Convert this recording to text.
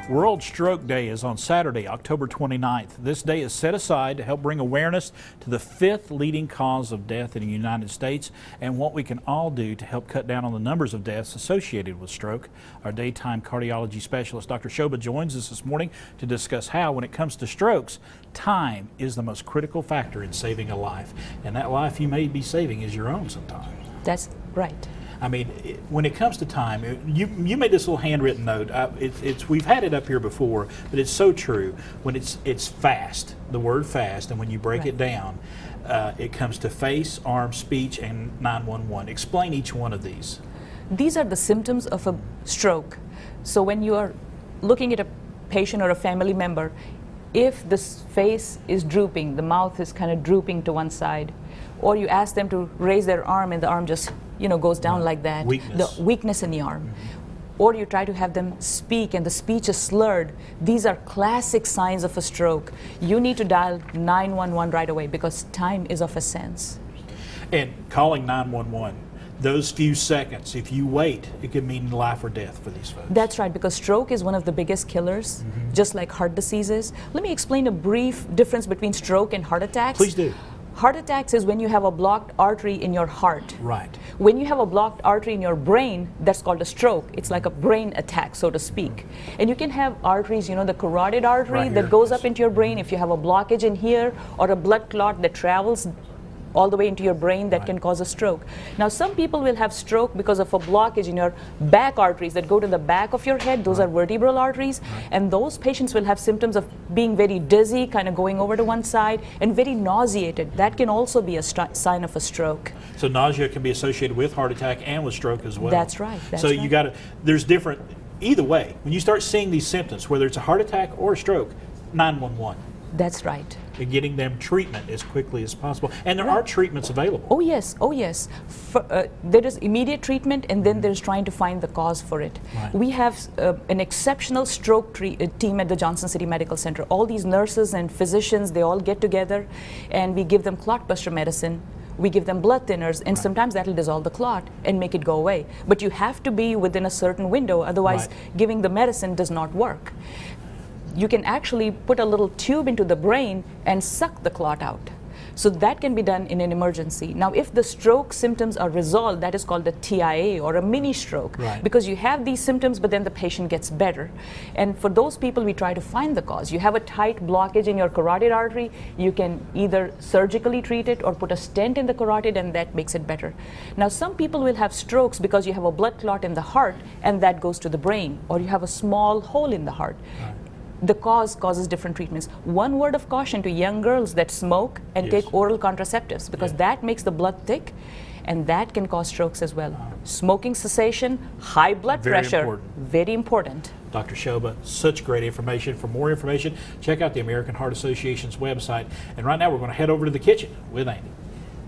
World Stroke Day is on Saturday, October 29th. This day is set aside to help bring awareness to the fifth leading cause of death in the United States and what we can all do to help cut down on the numbers of deaths associated with stroke. Our daytime cardiology specialist, Dr. Shobha, joins us this morning to discuss how, when it comes to strokes, time is the most critical factor in saving a life. And that life you may be saving is your own sometimes. That's right. I mean, when it comes to time, you made this little handwritten note. We've had it up here before, but it's so true. When it's fast, the word fast, and when you break it down, it comes to face, arm, speech, and 911. Explain each one of these. These are the symptoms of a stroke. So when you are looking at a patient or a family member, if the face is drooping, the mouth is kind of drooping to one side, or you ask them to raise their arm and the arm just goes down like that. Weakness. The weakness in the arm. Or you try to have them speak and the speech is slurred. These are classic signs of a stroke. You need to dial 911 right away because time is of essence. And calling 911, those few seconds, if you wait, it could mean life or death for these folks. That's right, because stroke is one of the biggest killers, just like heart diseases. Let me explain a brief difference between stroke and heart attacks. Please do. Heart attacks is when you have a blocked artery in your heart. Right. When you have a blocked artery in your brain, that's called a stroke. It's like a brain attack, so to speak. And you can have arteries, the carotid artery that goes up into your brain. If you have a blockage in here or a blood clot that travels all the way into your brain, that can cause a stroke. Now, some people will have stroke because of a blockage in your back arteries that go to the back of your head. Those are vertebral arteries. And those patients will have symptoms of being very dizzy, kind of going over to one side, and very nauseated. That can also be a sign of a stroke. So nausea can be associated with heart attack and with stroke as well. That's right. So you got to, there's different, either way, when you start seeing these symptoms, whether it's a heart attack or a stroke, 911. That's right. And getting them treatment as quickly as possible. And there are treatments available. Oh yes, oh yes. There is immediate treatment, and then there's trying to find the cause for it. We have an exceptional stroke team at the Johnson City Medical Center. All these nurses and physicians, they all get together, and we give them clot buster medicine. We give them blood thinners, and sometimes that'll dissolve the clot and make it go away. But you have to be within a certain window, otherwise giving the medicine does not work. You can actually put a little tube into the brain and suck the clot out. So that can be done in an emergency. Now, if the stroke symptoms are resolved, that is called a TIA or a mini stroke, because you have these symptoms, but then the patient gets better. And for those people, we try to find the cause. You have a tight blockage in your carotid artery, you can either surgically treat it or put a stent in the carotid, and that makes it better. Now, some people will have strokes because you have a blood clot in the heart, and that goes to the brain, or you have a small hole in the heart. The cause causes different treatments. One word of caution to young girls that smoke and take oral contraceptives, because that makes the blood thick, and that can cause strokes as well. Smoking cessation, high blood pressure, very important. Dr. Shobha, such great information. For more information, check out the American Heart Association's website. And right now we're going to head over to the kitchen with Amy.